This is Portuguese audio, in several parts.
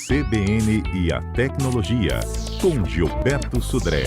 CBN e a Tecnologia, com Gilberto Sudré.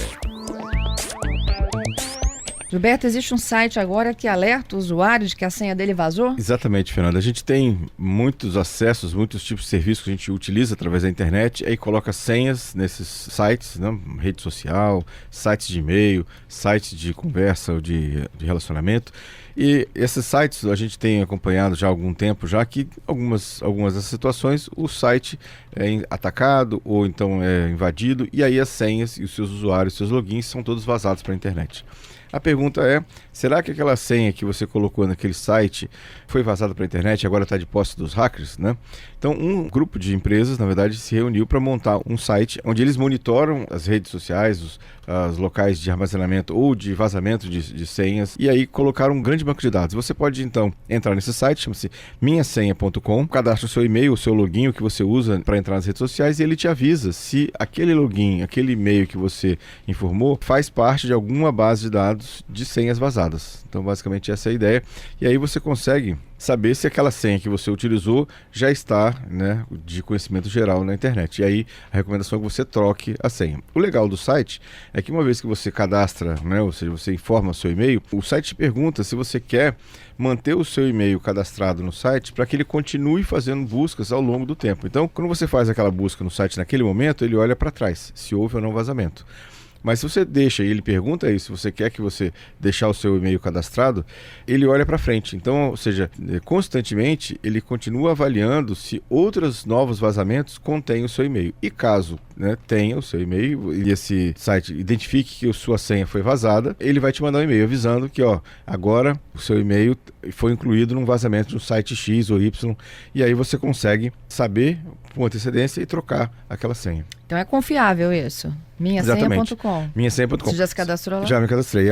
Gilberto, existe um site agora que alerta o usuário de que a senha dele vazou? Exatamente, Fernanda. A gente tem muitos acessos, muitos tipos de serviços que a gente utiliza através da internet, aí coloca senhas nesses sites, né? Rede social, sites de e-mail, sites de conversa ou de relacionamento. E esses sites a gente tem acompanhado já há algum tempo, já que algumas das situações o site é atacado ou então é invadido, e aí as senhas e os seus usuários, seus logins são todos vazados para a internet. A pergunta é, será que aquela senha que você colocou naquele site foi vazada para a internet e agora está de posse dos hackers, né? Então, um grupo de empresas, na verdade, se reuniu para montar um site onde eles monitoram as redes sociais, os locais de armazenamento ou de vazamento de senhas, e aí colocaram um grande banco de dados. Você pode, então, entrar nesse site, chama-se minhasenha.com, cadastra o seu e-mail, o seu login, o que você usa para entrar nas redes sociais, e ele te avisa se aquele login, aquele e-mail que você informou, faz parte de alguma base de dados de senhas vazadas. Então, basicamente, essa é a ideia. E aí você consegue saber se aquela senha que você utilizou já está, né, de conhecimento geral na internet. E aí a recomendação é que você troque a senha. O legal do site é que uma vez que você cadastra, né, ou seja, você informa o seu e-mail, o site te pergunta se você quer manter o seu e-mail cadastrado no site para que ele continue fazendo buscas ao longo do tempo. Então, quando você faz aquela busca no site naquele momento, ele olha para trás, se houve ou não vazamento. Mas se você deixa e ele pergunta aí se você quer que você deixar o seu e-mail cadastrado, ele olha para frente. Então, ou seja, constantemente ele continua avaliando se outros novos vazamentos contêm o seu e-mail. E caso, né, tenha o seu e-mail e esse site identifique que a sua senha foi vazada, ele vai te mandar um e-mail avisando que, agora o seu e-mail foi incluído num vazamento de um site X ou Y, e aí você consegue saber com antecedência e trocar aquela senha. Então é confiável isso. Minhasenha.com. Minhasenha.com. Você já se cadastrou lá? Já me cadastrei.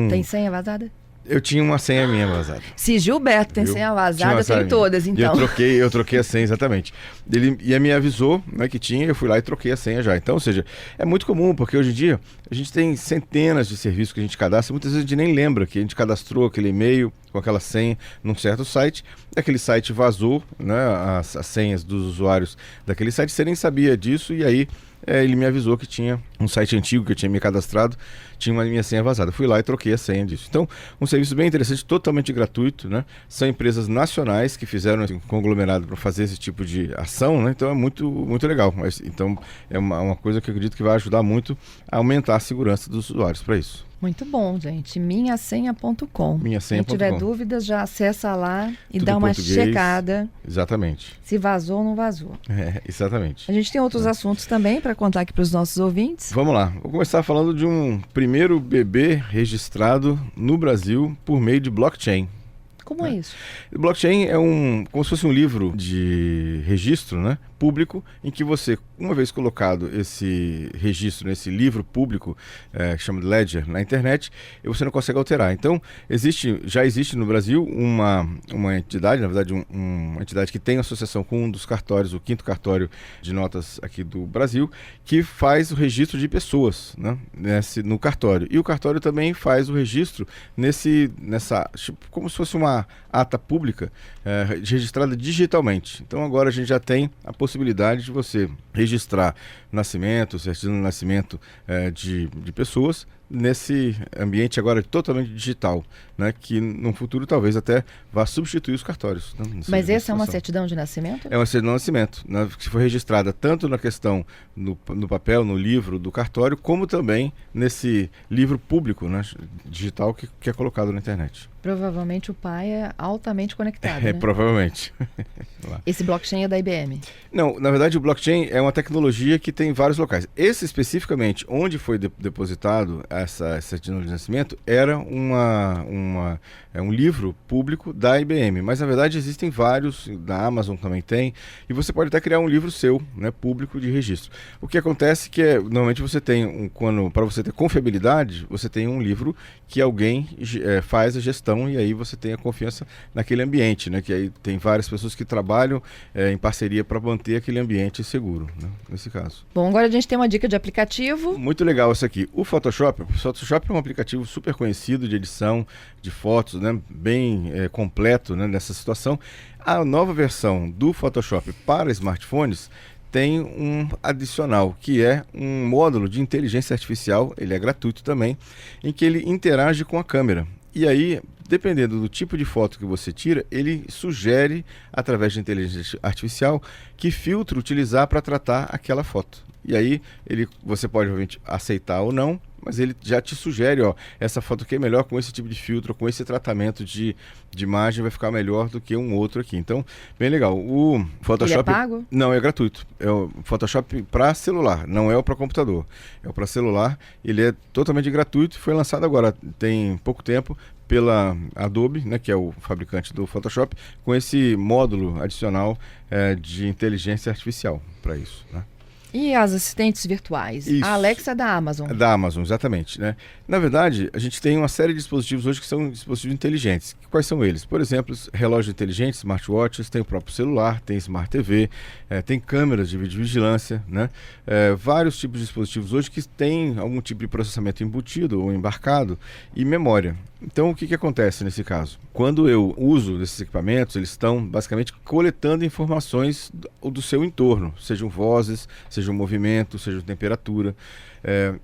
Tem senha vazada? Eu tinha uma senha minha vazada. Se Gilberto tem senha vazada, tem todas, então. E eu troquei a senha, exatamente. Ele me avisou, né, que tinha, eu fui lá e troquei a senha já. Então, ou seja, é muito comum, porque hoje em dia a gente tem centenas de serviços que a gente cadastra, muitas vezes a gente nem lembra que a gente cadastrou aquele e-mail com aquela senha num certo site, aquele site vazou, né, as senhas dos usuários daquele site, você nem sabia disso, e aí ele me avisou que tinha um site antigo que eu tinha me cadastrado, tinha uma minha senha vazada. Fui lá e troquei a senha disso. Então, um serviço bem interessante, totalmente gratuito, né? São empresas nacionais que fizeram um conglomerado para fazer esse tipo de ação, né? Então é muito, muito legal. Então é uma coisa que eu acredito que vai ajudar muito a aumentar a segurança dos usuários para isso. Muito bom, gente. Minhasenha.com. Minhasenha.com. Quem tiver dúvidas, já acessa lá e Tudo dá uma português. checada. Exatamente. Se vazou ou não vazou. Exatamente. A gente tem outros assuntos também para contar aqui para os nossos ouvintes. Vamos lá. Vou começar falando de um primeiro bebê registrado no Brasil por meio de blockchain. Como é isso? Blockchain é como se fosse um livro de registro, né, público, em que você, uma vez colocado esse registro nesse livro público, que chama de Ledger, na internet, você não consegue alterar. Então, já existe no Brasil uma entidade, na verdade, uma entidade que tem associação com um dos cartórios, o 5º cartório de notas aqui do Brasil, que faz o registro de pessoas, né, no cartório. E o cartório também faz o registro como se fosse uma ata pública registrada digitalmente. Então agora a gente já tem a possibilidade de você registrar nascimento, certidão de nascimento de pessoas nesse ambiente agora totalmente digital, né, que no futuro talvez até vá substituir os cartórios. Né, mas essa é uma certidão de nascimento? É uma certidão de nascimento, né, que foi registrada tanto na questão no papel, no livro do cartório, como também nesse livro público, né, digital que é colocado na internet. Provavelmente o pai é altamente conectado, né? Provavelmente. Esse blockchain é da IBM? Não, na verdade o blockchain é uma tecnologia que tem vários locais. Esse especificamente, onde foi depositado essa certidão de nascimento, era um livro público da IBM, mas na verdade existem vários, da Amazon também tem, e você pode até criar um livro seu, né, público de registro. O que acontece que normalmente você tem, para você ter confiabilidade, você tem um livro que alguém faz a gestão, e aí você tem a confiança naquele ambiente, né, que aí tem várias pessoas que trabalham em parceria para manter aquele ambiente seguro, né, nesse caso. Bom, agora a gente tem uma dica de aplicativo. Muito legal esse aqui. O Photoshop é um aplicativo super conhecido de edição de fotos, né, bem completo, né, nessa situação. A nova versão do Photoshop para smartphones tem um adicional, que é um módulo de inteligência artificial, ele é gratuito também, em que ele interage com a câmera. E aí, dependendo do tipo de foto que você tira, ele sugere, através de inteligência artificial, que filtro utilizar para tratar aquela foto. E aí, você pode, obviamente, aceitar ou não, mas ele já te sugere, ó, essa foto aqui é melhor com esse tipo de filtro, com esse tratamento de imagem, vai ficar melhor do que um outro aqui. Então, bem legal. O Photoshop... Ele é pago? Não, é gratuito. É o Photoshop para celular, não é o para computador. É o para celular, ele é totalmente gratuito, foi lançado agora, tem pouco tempo, pela Adobe, né, que é o fabricante do Photoshop, com esse módulo adicional de inteligência artificial para isso, né? E as assistentes virtuais? Isso. A Alexa é da Amazon. Da Amazon, exatamente, né? Na verdade, a gente tem uma série de dispositivos hoje que são dispositivos inteligentes. Quais são eles? Por exemplo, relógios inteligentes, smartwatches, tem o próprio celular, tem Smart TV, tem câmeras de videovigilância, né? Vários tipos de dispositivos hoje que têm algum tipo de processamento embutido ou embarcado e memória. Então, o que acontece nesse caso? Quando eu uso desses equipamentos, eles estão basicamente coletando informações do seu entorno, sejam vozes, seja movimento, seja temperatura.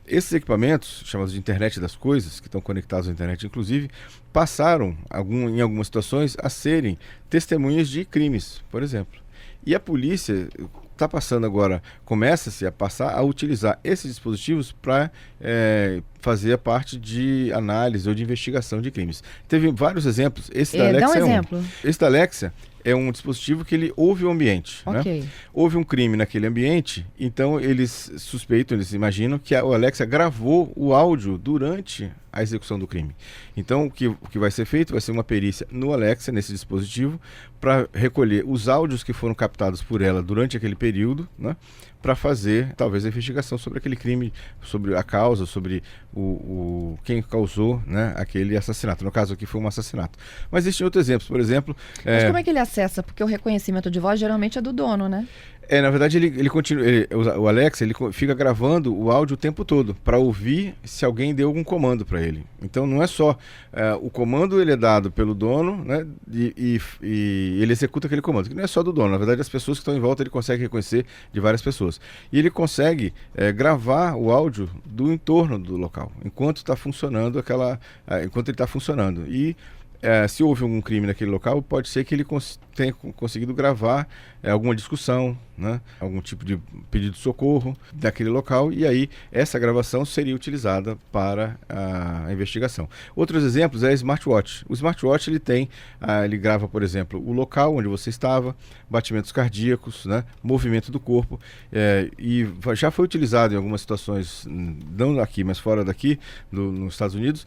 Esses equipamentos, chamados de internet das coisas, que estão conectados à internet inclusive, passaram, em algumas situações, a serem testemunhas de crimes, por exemplo. E a polícia está passando agora, começa-se a passar a utilizar esses dispositivos para fazer a parte de análise ou de investigação de crimes. Teve vários exemplos. Esse da Alexa dá um exemplo. Esse da Alexa é um dispositivo que ele ouve o ambiente. Ok. Né? Houve um crime naquele ambiente, então eles suspeitam, eles imaginam que o Alexa gravou o áudio durante a execução do crime. Então o que vai ser feito vai ser uma perícia no Alexa, nesse dispositivo, para recolher os áudios que foram captados por ela durante aquele período, né? Para fazer talvez a investigação sobre aquele crime, sobre a causa, sobre quem causou, né, aquele assassinato. No caso aqui foi um assassinato. Mas existem outros exemplos, por exemplo... Mas como é que ele acessa? Porque o reconhecimento de voz geralmente é do dono, né? Na verdade, ele continua. O Alexa ele fica gravando o áudio o tempo todo para ouvir se alguém deu algum comando para ele. Então não é só o comando, ele é dado pelo dono, né, e ele executa aquele comando, que não é só do dono. Na verdade, as pessoas que estão em volta ele consegue reconhecer de várias pessoas. E ele consegue gravar o áudio do entorno do local, enquanto está funcionando enquanto ele está funcionando. E se houve algum crime naquele local, pode ser que ele tenha conseguido gravar alguma discussão, né? Algum tipo de pedido de socorro daquele local, e aí essa gravação seria utilizada para a investigação. Outros exemplos é smartwatch. O smartwatch ele grava, por exemplo, o local onde você estava, batimentos cardíacos, né? Movimento do corpo, e já foi utilizado em algumas situações, não aqui, mas fora daqui, nos Estados Unidos,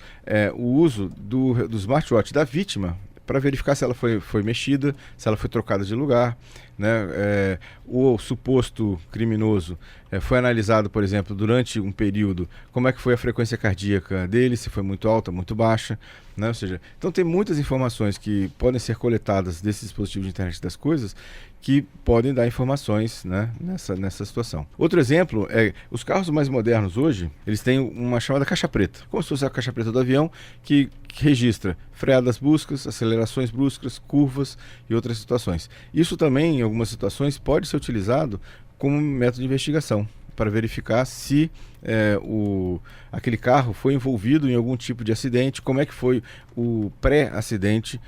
o uso do smartwatch da vítima para verificar se ela foi mexida, se ela foi trocada de lugar, né? O suposto criminoso foi analisado, por exemplo, durante um período, como é que foi a frequência cardíaca dele, se foi muito alta, muito baixa, né? Ou seja, então tem muitas informações que podem ser coletadas desses dispositivos de internet das coisas que podem dar informações, né, nessa situação. Outro exemplo é os carros mais modernos hoje, eles têm uma chamada caixa preta, como se fosse a caixa preta do avião, que registra freadas bruscas, acelerações bruscas, curvas e outras situações. Isso também, em algumas situações, pode ser utilizado como método de investigação, para verificar se aquele carro foi envolvido em algum tipo de acidente, como é que foi o pré-acidente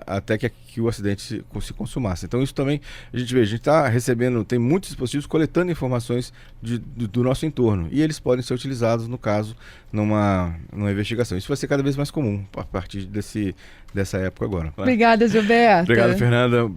até que o acidente se consumasse. Então isso também, a gente está recebendo, tem muitos dispositivos coletando informações do nosso entorno, e eles podem ser utilizados, no caso, numa investigação. Isso vai ser cada vez mais comum a partir dessa época agora. Obrigada, Gilberto. Obrigado, Fernanda.